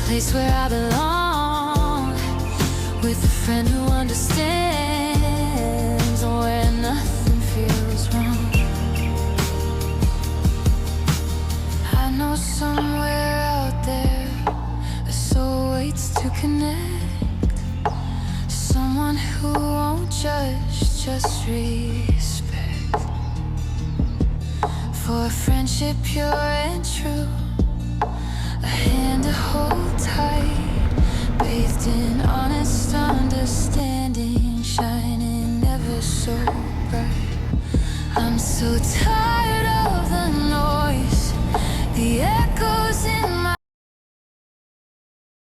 place where I belong, with a friend who understands, where nothing feels wrong. I know somewhere out there a soul waits to connect, someone who won't judge, just respect. For a friendship pure and true, a hand to hold tight, bathed in honest understanding, shining ever so bright. I'm so tired